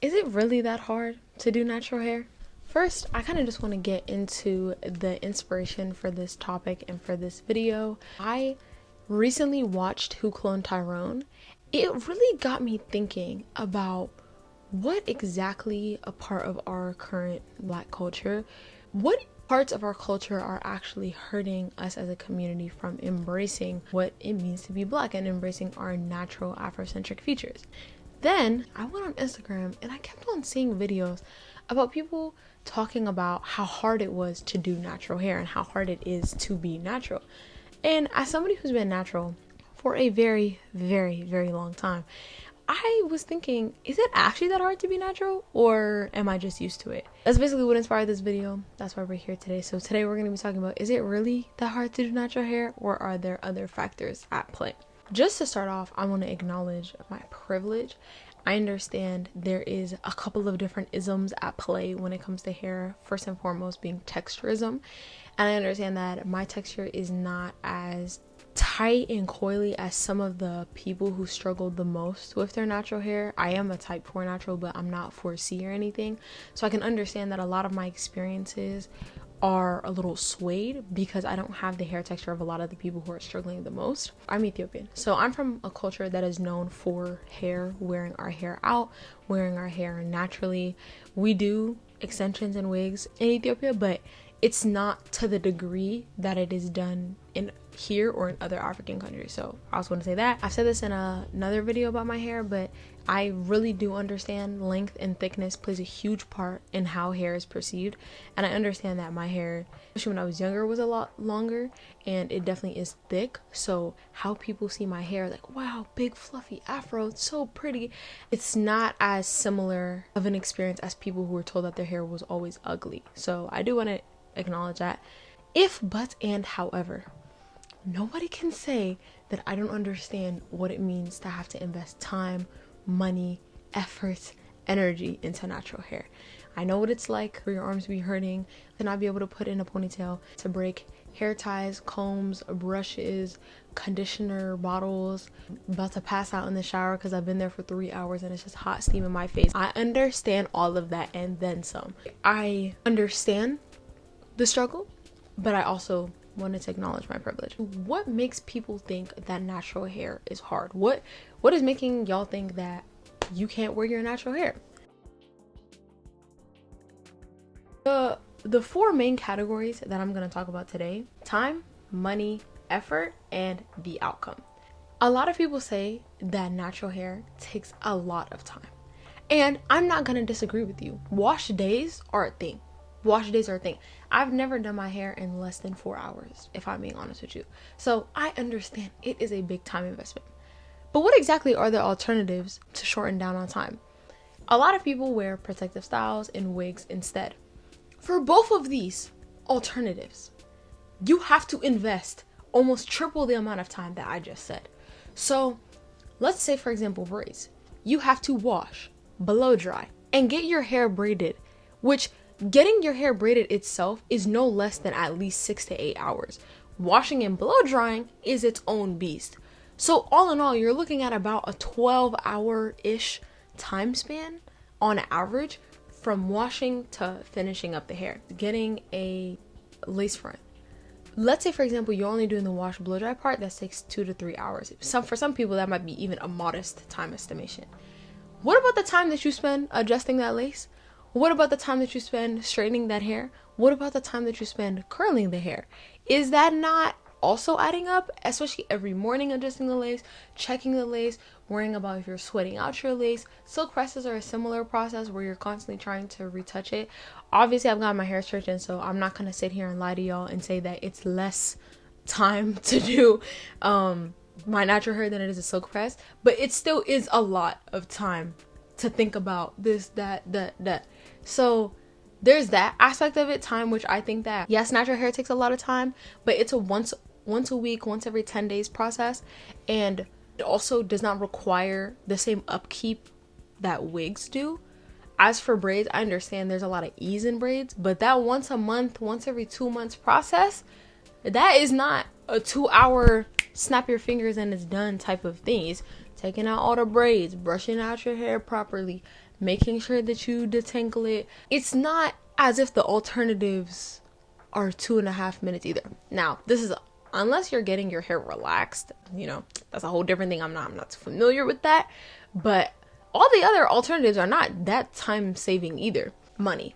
Is it really that hard to do natural hair? First, I kind of just want to get into the inspiration for this topic and for this video. I recently watched Who Cloned Tyrone. It really got me thinking about what exactly a part of our current Black culture, what parts of our culture are actually hurting us as a community from embracing what it means to be Black and embracing our natural Afrocentric features. Then I went on Instagram and I kept on seeing videos about people talking about how hard it was to do natural hair and how hard it is to be natural. And as somebody who's been natural for a very, very, very long time, I was thinking, is it actually that hard to be natural, or am I just used to it? That's basically what inspired this video. That's why we're here today. So today we're going to be talking about, is it really that hard to do natural hair, or are there other factors at play? Just to start off, I want to acknowledge my privilege. I understand there is a couple of different isms at play when it comes to hair, first and foremost being texturism. And I understand that my texture is not as tight and coily as some of the people who struggled the most with their natural hair. I am a type 4 natural, but I'm not 4C or anything. So I can understand that a lot of my experiences are a little swayed because I don't have the hair texture of a lot of the people who are struggling the most. I'm Ethiopian, so I'm from a culture that is known for hair, wearing our hair out, wearing our hair naturally. We do extensions and wigs in Ethiopia, but it's not to the degree that it is done in here or in other African countries. So I also want to say that. I've said this in another video about my hair, but I really do understand length and thickness plays a huge part in how hair is perceived. And I understand that my hair, especially when I was younger, was a lot longer, and it definitely is thick. So how people see my hair, like, wow, big fluffy afro, it's so pretty. It's not as similar of an experience as people who were told that their hair was always ugly. So I do want to acknowledge that. If, but, and however, nobody can say that I don't understand what it means to have to invest time, money, effort, energy into natural hair. I know what it's like for your arms to be hurting, to not be able to put in a ponytail, to break hair ties, combs, brushes, conditioner bottles, about to pass out in the shower because I've been there for 3 hours and it's just hot steam in my face. I understand all of that and then some. I understand the struggle, but I also wanted to acknowledge my privilege. What makes people think that natural hair is hard? What is making y'all think that you can't wear your natural hair? The four main categories that I'm going to talk about today: time, money, effort, and the outcome. A lot of people say that natural hair takes a lot of time, and I'm not going to disagree with you. Wash days are a thing. I've never done my hair in less than 4 hours, if I'm being honest with you. So I understand it is a big time investment. But what exactly are the alternatives to shorten down on time? A lot of people wear protective styles and wigs instead. For both of these alternatives, you have to invest almost triple the amount of time that I just said. So let's say, for example, braids. You have to wash, blow dry, and get your hair braided, which getting your hair braided itself is no less than at least 6 to 8 hours. Washing and blow drying is its own beast. So all in all, you're looking at about a 12-hour-ish time span on average from washing to finishing up the hair. Getting a lace front. Let's say, for example, you're only doing the wash blow dry part. That takes 2 to 3 hours. For some people, that might be even a modest time estimation. What about the time that you spend adjusting that lace? What about the time that you spend straightening that hair? What about the time that you spend curling the hair? Is that not also adding up? Especially every morning adjusting the lace, checking the lace, worrying about if you're sweating out your lace. Silk presses are a similar process where you're constantly trying to retouch it. Obviously, I've got my hair straightened, so I'm not going to sit here and lie to y'all and say that it's less time to do my natural hair than it is a silk press. But it still is a lot of time to think about this, that. So there's that aspect of it, time, which I think that, yes, natural hair takes a lot of time, but it's a once a week, once every 10 days process. And it also does not require the same upkeep that wigs do. As for braids, I understand there's a lot of ease in braids, but that once a month, once every 2 months process, that is not a 2-hour snap your fingers and it's done type of thing. It's taking out all the braids, brushing out your hair properly, making sure that you detangle it. It's not as if the alternatives are 2.5 minutes either. Now, this is unless you're getting your hair relaxed, that's a whole different thing. I'm not familiar with that, but all the other alternatives are not that time saving either. Money.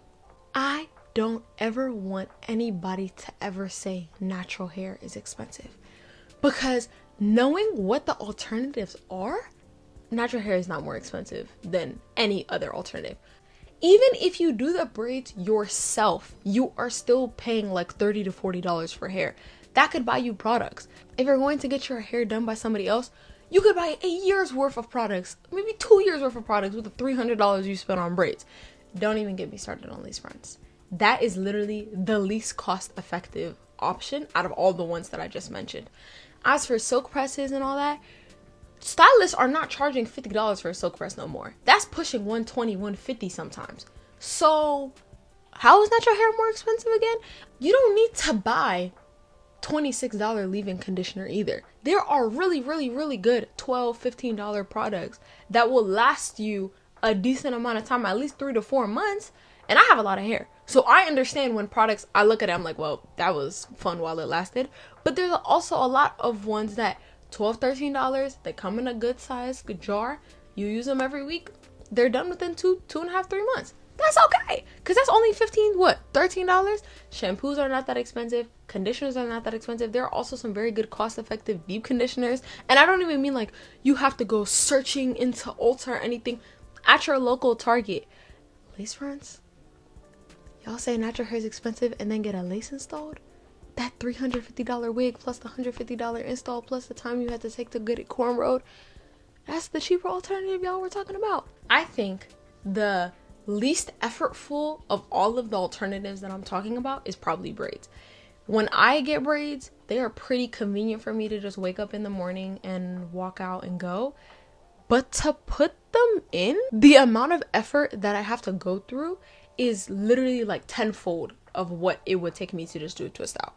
I don't ever want anybody to ever say natural hair is expensive, because knowing what the alternatives are, natural hair is not more expensive than any other alternative. Even if you do the braids yourself, you are still paying like $30 to $40 for hair. That could buy you products. If you're going to get your hair done by somebody else, you could buy a year's worth of products, maybe 2 years worth of products with the $300 you spent on braids. Don't even get me started on lace fronts. That is literally the least cost effective option out of all the ones that I just mentioned. As for silk presses and all that, stylists are not charging $50 for a silk press no more. That's pushing $120, $150 sometimes. So how is natural hair more expensive again? You don't need to buy $26 leave-in conditioner either. There are really, really, really good $12, $15 products that will last you a decent amount of time, at least 3 to 4 months. And I have a lot of hair, so I understand when products, I look at it, I'm like, well, that was fun while it lasted. But there's also a lot of ones that $12, $13, they come in a good size, good jar. You use them every week, they're done within 2.5, 3 months. That's okay, because that's only $13. Shampoos are not that expensive. Conditioners are not that expensive. There are also some very good cost-effective deep conditioners. And I don't even mean like you have to go searching into Ulta or anything. At your local Target. Lace fronts? Y'all say natural hair is expensive and then get a lace installed? That $350 wig plus the $150 install plus the time you had to take to get it cornrowed, that's the cheaper alternative y'all were talking about. I think the least effortful of all of the alternatives that I'm talking about is probably braids. When I get braids, they are pretty convenient for me to just wake up in the morning and walk out and go. But to put them in, the amount of effort that I have to go through is literally like tenfold of what it would take me to just do a twist out.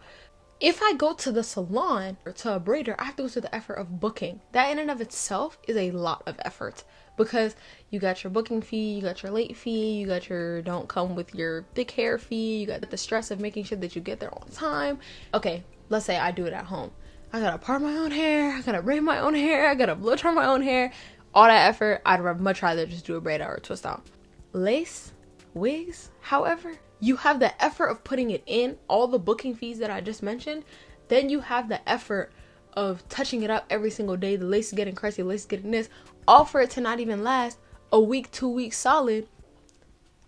If I go to the salon or to a braider, I have to go through the effort of booking. That in and of itself is a lot of effort, because you got your booking fee, you got your late fee, you got your don't come with your thick hair fee, you got the stress of making sure that you get there on time. Okay, let's say I do it at home. I gotta part my own hair, I gotta braid my own hair, I gotta blow dry my own hair. All that effort, I'd much rather just do a braid out or a twist out. Lace, wigs, however, you have the effort of putting it in, all the booking fees that I just mentioned. Then you have the effort of touching it up every single day. The lace is getting crusty, the lace is getting this. All for it to not even last a week, 2 weeks solid.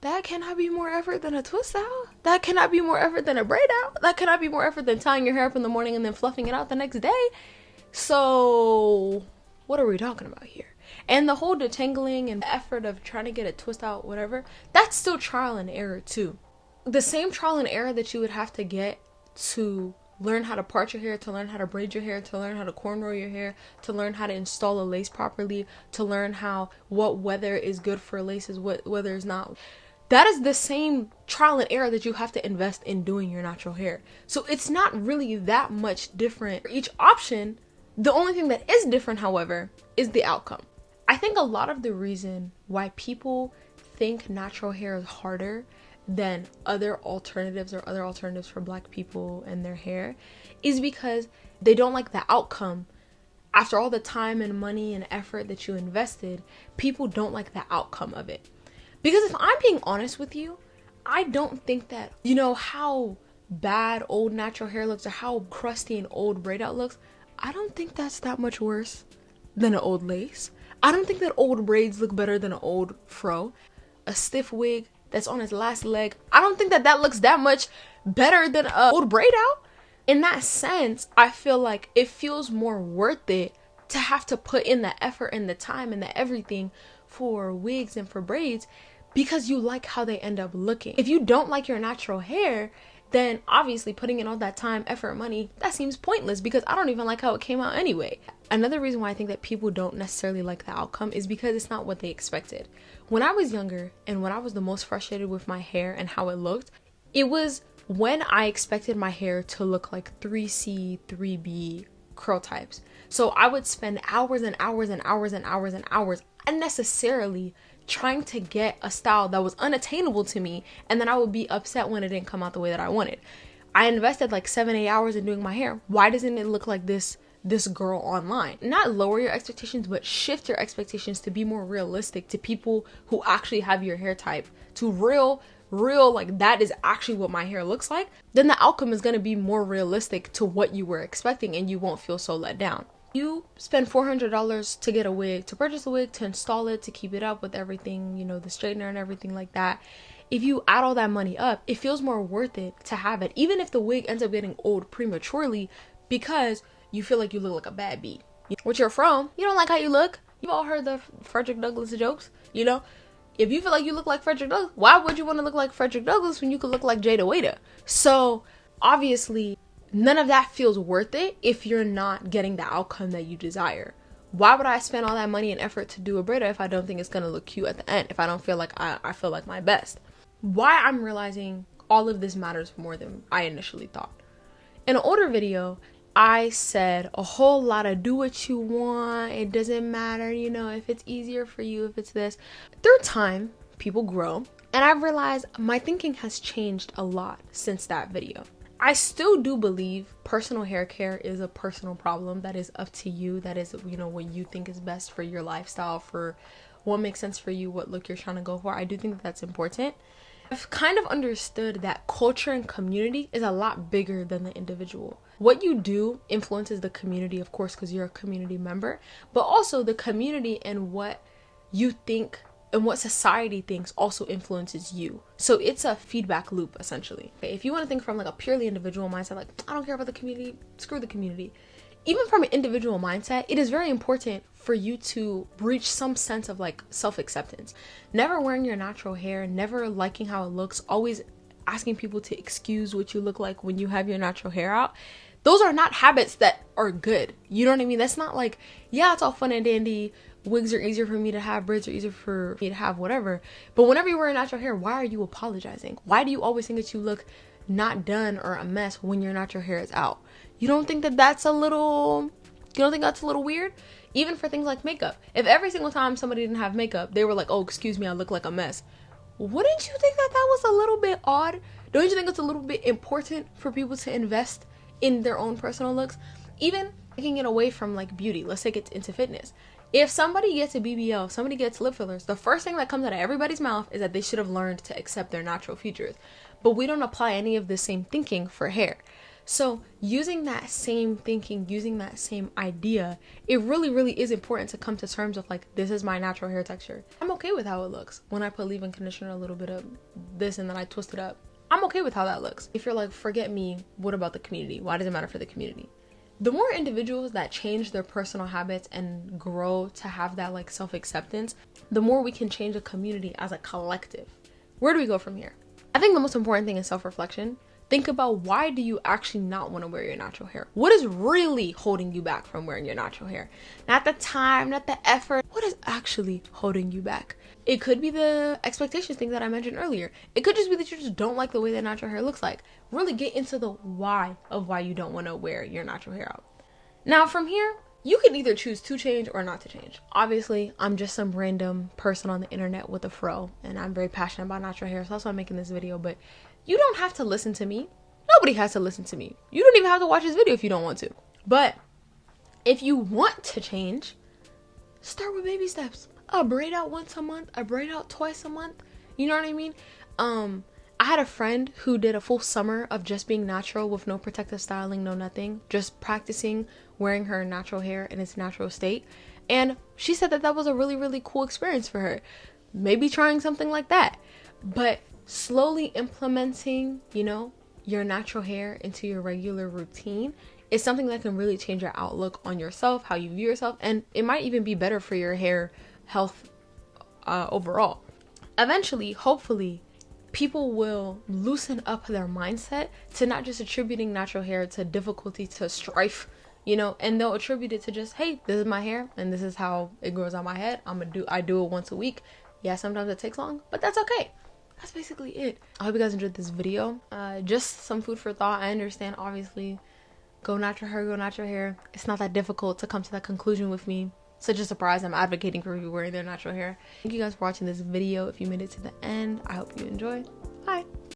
That cannot be more effort than a twist out. That cannot be more effort than a braid out. That cannot be more effort than tying your hair up in the morning and then fluffing it out the next day. So what are we talking about here? And the whole detangling and the effort of trying to get a twist out, whatever, that's still trial and error too. The same trial and error that you would have to get to learn how to part your hair, to learn how to braid your hair, to learn how to cornrow your hair, to learn how to install a lace properly, to learn what weather is good for laces, what weather is not. That is the same trial and error that you have to invest in doing your natural hair. So it's not really that much different for each option. The only thing that is different, however, is the outcome. I think a lot of the reason why people think natural hair is harder than other alternatives for Black people and their hair is because they don't like the outcome. After all the time and money and effort that you invested, people don't like the outcome of it. Because if I'm being honest with you, I don't think that, how bad old natural hair looks or how crusty an old braid out looks, I don't think that's that much worse than an old lace. I don't think that old braids look better than an old fro. A stiff wig that's on its last leg, I don't think that looks that much better than an old braid out. In that sense, I feel like it feels more worth it to have to put in the effort and the time and the everything for wigs and for braids because you like how they end up looking. If you don't like your natural hair, then obviously putting in all that time, effort, money, that seems pointless because I don't even like how it came out anyway. Another reason why I think that people don't necessarily like the outcome is because it's not what they expected. When I was younger and when I was the most frustrated with my hair and how it looked, it was when I expected my hair to look like 3C, 3B curl types. So I would spend hours and hours and hours and hours and hours unnecessarily trying to get a style that was unattainable to me, and then I would be upset when it didn't come out the way that I wanted. I invested like 7-8 hours in doing my hair. Why doesn't it look like this girl online? Not lower your expectations, but shift your expectations to be more realistic to people who actually have your hair type, to real like that is actually what my hair looks like. Then the outcome is going to be more realistic to what you were expecting, and you won't feel so let down. You spend $400 to get a wig, to purchase a wig, to install it, to keep it up with everything, you know, the straightener and everything like that. If you add all that money up, it feels more worth it to have it, even if the wig ends up getting old prematurely, because you feel like you look like a bad bee. What you're from, you don't like how you look. You've all heard the Frederick Douglass jokes, you know? If you feel like you look like Frederick Douglass, why would you want to look like Frederick Douglass when you could look like Jada Waiter? So obviously, none of that feels worth it if you're not getting the outcome that you desire. Why would I spend all that money and effort to do a braider if I don't think it's going to look cute at the end, if I don't feel like I feel like my best? Why I'm realizing all of this matters more than I initially thought. In an older video, I said a whole lot of do what you want, it doesn't matter, you know, if it's easier for you, if it's this. Through time, people grow, and I've realized my thinking has changed a lot since that video. I still do believe personal hair care is a personal problem that is up to you, that is, you know, what you think is best for your lifestyle, for what makes sense for you, what look you're trying to go for. I do think that's important. I've kind of understood that culture and community is a lot bigger than the individual. What you do influences the community, of course, because you're a community member, but also the community and what you think and what society thinks also influences you. So it's a feedback loop, essentially. If you want to think from like a purely individual mindset, like, I don't care about the community, screw the community. Even from an individual mindset, it is very important for you to reach some sense of like self-acceptance. Never wearing your natural hair, never liking how it looks, always asking people to excuse what you look like when you have your natural hair out. Those are not habits that are good. You know what I mean? That's not like, yeah, it's all fun and dandy. Wigs are easier for me to have, braids are easier for me to have, whatever. But whenever you wear natural hair, why are you apologizing? Why do you always think that you look not done or a mess when your natural hair is out? You don't think that that's a little weird? Even for things like makeup. If every single time somebody didn't have makeup, they were like, oh, excuse me, I look like a mess. Wouldn't you think that that was a little bit odd? Don't you think it's a little bit important for people to invest in their own personal looks? Even taking it away from like beauty, let's take it into fitness. If somebody gets a BBL, if somebody gets lip fillers, the first thing that comes out of everybody's mouth is that they should have learned to accept their natural features. But we don't apply any of the same thinking for hair. So using that same thinking, using that same idea, it really, really is important to come to terms with like, this is my natural hair texture. I'm okay with how it looks. When I put leave-in conditioner, a little bit of this and then I twist it up, I'm okay with how that looks. If you're like, forget me, what about the community? Why does it matter for the community? The more individuals that change their personal habits and grow to have that like self-acceptance, the more we can change a community as a collective. Where do we go from here? I think the most important thing is self-reflection. Think about, why do you actually not want to wear your natural hair? What is really holding you back from wearing your natural hair? Not the time, not the effort. What is actually holding you back? It could be the expectations thing that I mentioned earlier. It could just be that you just don't like the way that natural hair looks like. Really get into the why of why you don't want to wear your natural hair out. Now from here, you can either choose to change or not to change. Obviously, I'm just some random person on the internet with a fro, and I'm very passionate about natural hair, so that's why I'm making this video. But you don't have to listen to me. Nobody has to listen to me. You don't even have to watch this video if you don't want to. But if you want to change, start with baby steps. A braid out once a month, a braid out twice a month. You know what I mean? I had a friend who did a full summer of just being natural with no protective styling, no nothing, just practicing wearing her natural hair in its natural state. And she said that that was a really, really cool experience for her. Maybe trying something like that. But slowly implementing, you know, your natural hair into your regular routine is something that can really change your outlook on yourself, how you view yourself, and it might even be better for your hair health overall. Eventually, hopefully, people will loosen up their mindset to not just attributing natural hair to difficulty, to strife, you know, and they'll attribute it to just, hey, this is my hair and this is how it grows on my head. I do it once a week. Yeah, sometimes it takes long, but that's okay. That's basically it. I hope you guys enjoyed this video. Just some food for thought. I understand, obviously, go natural hair. It's not that difficult to come to that conclusion with me. such a surprise. I'm advocating for people wearing their natural hair. Thank you guys for watching this video. If you made it to the end, I hope you enjoy. Bye.